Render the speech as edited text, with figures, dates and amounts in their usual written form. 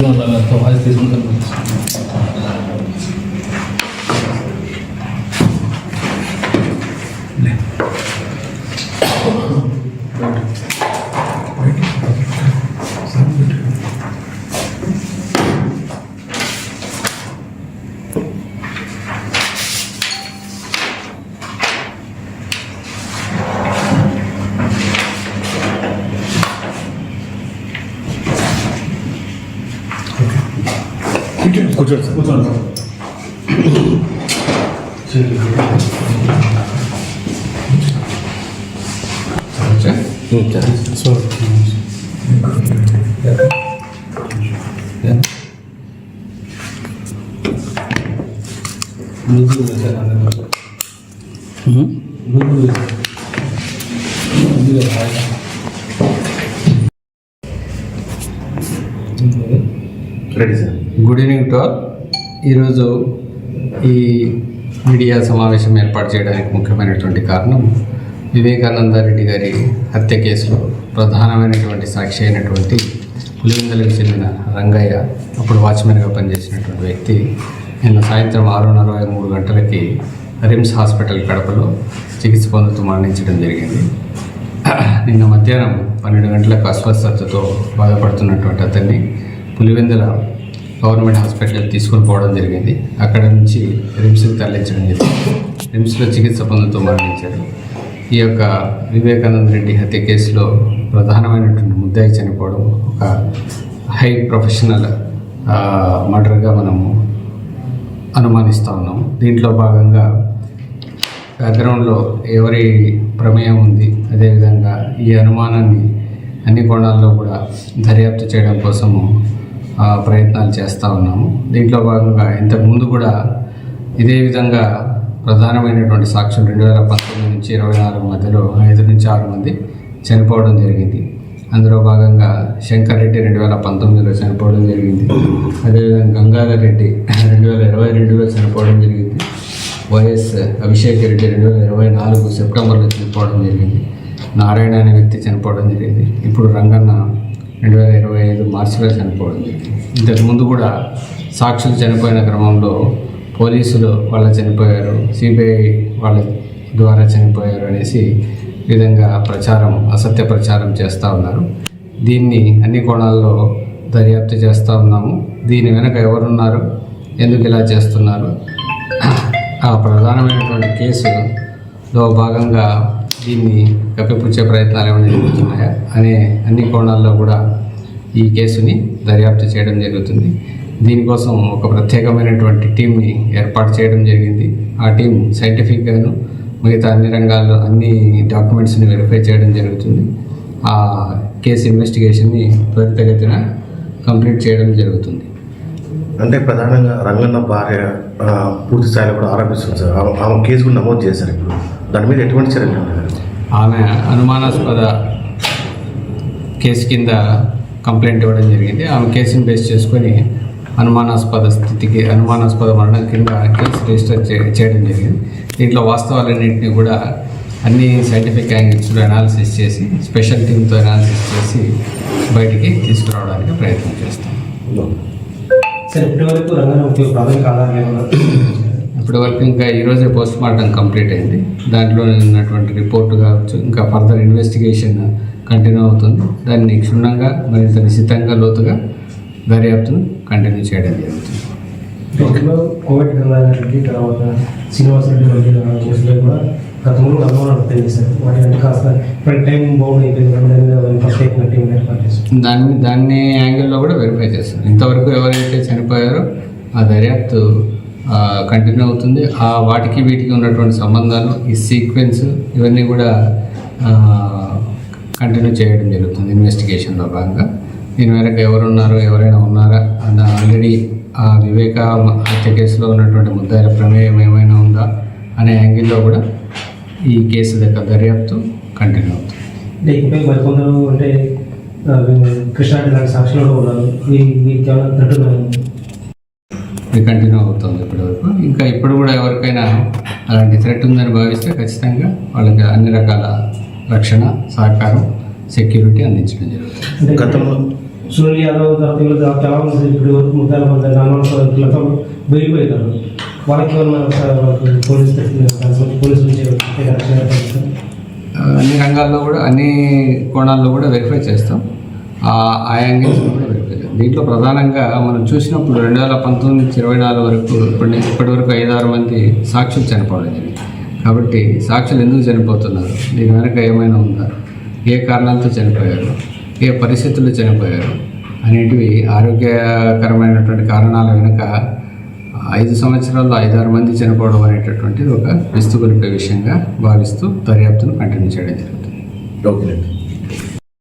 Voice తీసుకుంటాను. కూర్చోండి sir. కూర్చోండి sir. Good evening to all. ఈరోజు ఈ మీడియా సమావేశం ఏర్పాటు చేయడానికి ముఖ్యమైనటువంటి కారణం వివేకానంద రెడ్డి గారి హత్య కేసులో ప్రధానమైనటువంటి సాక్షి అయినటువంటి పులివెందులకు చెందిన రంగయ్య, అప్పుడు వాచ్మెన్గా పనిచేసినటువంటి వ్యక్తి, నిన్న సాయంత్రం 6:43 గంటలకి రిమ్స్ హాస్పిటల్ కడపలో చికిత్స పొందుతూ మరణించడం జరిగింది. నిన్న మధ్యాహ్నం 12 గంటలకు అస్వస్థతతో బాధపడుతున్నటువంటి అతన్ని పులివెందుల గవర్నమెంట్ హాస్పిటల్ తీసుకొని పోవడం జరిగింది. అక్కడ నుంచి రిమ్స్కి తరలించడం జరిగింది. రిమ్స్లో చికిత్స పొందుతూ మరణించారు. ఈ యొక్క వివేకానంద రెడ్డి హత్య కేసులో ప్రధానమైనటువంటి ముద్దాయి చనిపోవడం ఒక హై ప్రొఫెషనల్ మర్డర్గా మనము అనుమానిస్తూ ఉన్నాము. దీంట్లో భాగంగా బ్యాక్గ్రౌండ్లో ఎవరి ప్రమేయం ఉంది, అదేవిధంగా ఈ అనుమానాన్ని అన్ని కోణాల్లో కూడా దర్యాప్తు చేయడం కోసము ప్రయత్నాలు చేస్తూ ఉన్నాము. దీంట్లో భాగంగా ఇంతకుముందు కూడా ఇదే విధంగా ప్రధానమైనటువంటి సాక్ష్యం 2019 నుంచి 24 మధ్యలో 5 నుంచి 6 మంది చనిపోవడం జరిగింది. అందులో భాగంగా శంకర్ రెడ్డి 2019లో చనిపోవడం జరిగింది. అదేవిధంగా గంగాధర్ రెడ్డి 2022లో చనిపోవడం జరిగింది. వైఎస్ అభిషేక్ రెడ్డి 2024 సెప్టెంబర్లో చనిపోవడం జరిగింది. నారాయణ అనే వ్యక్తి చనిపోవడం జరిగింది. ఇప్పుడు రంగన్న 2025 మార్చిలో చనిపోవడం జరిగింది. ఇంతకుముందు కూడా సాక్షులు చనిపోయిన క్రమంలో పోలీసులు వాళ్ళు చనిపోయారు, సిబిఐ వాళ్ళ ద్వారా చనిపోయారు అనేసి విధంగా అసత్య ప్రచారం చేస్తూ ఉన్నారు. దీన్ని అన్ని కోణాల్లో దర్యాప్తు చేస్తూ ఉన్నాము. దీని వెనక ఎవరున్నారు, ఎందుకు ఇలా చేస్తున్నారు, ఆ ప్రధానమైనటువంటి కేసులో భాగంగా దీన్ని కప్పిపుచ్చే ప్రయత్నాలు ఏమైనా జరుగుతున్నాయా అనే అన్ని కోణాల్లో కూడా ఈ కేసుని దర్యాప్తు చేయడం జరుగుతుంది. దీనికోసం ఒక ప్రత్యేకమైనటువంటి టీంని ఏర్పాటు చేయడం జరిగింది. ఆ టీం సైంటిఫిక్గాను మిగతా అన్ని రంగాల్లో అన్ని డాక్యుమెంట్స్ని వెరిఫై చేయడం జరుగుతుంది. ఆ కేసు ఇన్వెస్టిగేషన్ని త్వరితగతిన కంప్లీట్ చేయడం జరుగుతుంది. అంటే ప్రధానంగా రంగన్న భార్య పూర్తి స్థాయిలో కూడా ఆరోపిస్తుంది సార్. ఆమె కేసు కూడా నమోదు చేశారు. ఇప్పుడు దాని మీద ఎటువంటి చర్యలు? ఆమె అనుమానాస్పద కేసు కింద కంప్లైంట్ ఇవ్వడం జరిగింది. ఆమె కేసుని బేస్ చేసుకొని అనుమానాస్పద మరణం కింద కేసు రిజిస్టర్ చేయడం జరిగింది. దీంట్లో వాస్తవాలన్నింటినీ కూడా అన్ని సైంటిఫిక్ యాంగిల్స్లో అనాలిసిస్ చేసి స్పెషల్ టీమ్తో అనాలిసిస్ చేసి బయటికి తీసుకురావడానికి ప్రయత్నం చేస్తాం. ఇప్పటి వరకు ఇంకా ఈరోజే పోస్ట్ మార్టం కంప్లీట్ అయింది. దాంట్లో ఉన్నటువంటి రిపోర్ట్ కావచ్చు, ఇంకా ఫర్దర్ ఇన్వెస్టిగేషన్ కంటిన్యూ అవుతుంది. దాన్ని క్షుణ్ణంగా మరింత నిశ్చితంగా లోతుగా దర్యాప్తును కంటిన్యూ చేయడం జరుగుతుంది. కోవిడ్ రెడ్డి తర్వాత శ్రీనివాసరెడ్డి కూడా గతంలో అనుమానాలు వ్యక్తం చేశారు. వాటి కాస్త టైం బౌండ్ అయిపోయింది. దాన్ని యాంగిల్లో కూడా వెరిఫై చేస్తారు. ఇంతవరకు ఎవరైతే చనిపోయారో ఆ దర్యాప్తు కంటిన్యూ అవుతుంది. ఆ వాటికి వీటికి ఉన్నటువంటి సంబంధాలు, ఈ సీక్వెన్స్ ఇవన్నీ కూడా కంటిన్యూ చేయడం జరుగుతుంది ఇన్వెస్టిగేషన్లో భాగంగా. దీని వెనక ఎవరైనా ఉన్నారా అన్న ఆల్రెడీ ఆ వివేక హత్య కేసులో ఉన్నటువంటి ముద్దాయిల ప్రమేయం ఏమైనా ఉందా అనే యాంగిల్లో కూడా ఈ కేసు దగ్గర దర్యాప్తు కంటిన్యూ అవుతుంది. మరికొందరు అంటే కృష్ణారెడ్డి లాంటి సాక్షులు ఉన్నారు, ఇది కంటిన్యూ అవుతుంది ఇప్పటివరకు. ఇంకా ఇప్పుడు కూడా ఎవరికైనా అలాంటి థ్రెట్ ఉందని భావిస్తే ఖచ్చితంగా వాళ్ళకి అన్ని రకాల రక్షణ, సహకారం, సెక్యూరిటీ అందించడం జరుగుతుంది. సునీల్ యాదవ్ తర్వాత వీళ్ళు చాలా మంది ఇప్పుడు వరకు 30 మంది నాన్నలతో వెళ్ళిపోయారు. వాళ్ళకి వాళ్ళకి పోలీసు నుంచి అన్ని రంగాల్లో కూడా అన్ని కోణాల్లో కూడా వెరిఫై చేస్తాం. ఆ యాంగిల్స్ కూడా వెరిఫై చేస్తాం. దీంట్లో ప్రధానంగా మనం చూసినప్పుడు 2019 నుంచి 24 వరకు ఇప్పటి వరకు 5-6 మంది సాక్షులు చనిపోవడం జరిగింది. కాబట్టి సాక్షులు ఎందుకు చనిపోతున్నారు, దీని వెనక ఏమైనా ఉందా, ఏ కారణాలతో చనిపోయారు, ఏ పరిస్థితుల్లో చనిపోయారు అనేటివి ఆరోగ్యకరమైనటువంటి కారణాల వెనుక 5 సంవత్సరాల్లో 5-6 మంది చనిపోవడం అనేటటువంటిది ఒక విస్తుగొలిపే విషయంగా భావిస్తూ దర్యాప్తును కంటిన్యూ చేయడం జరుగుతుంది. ఓకే.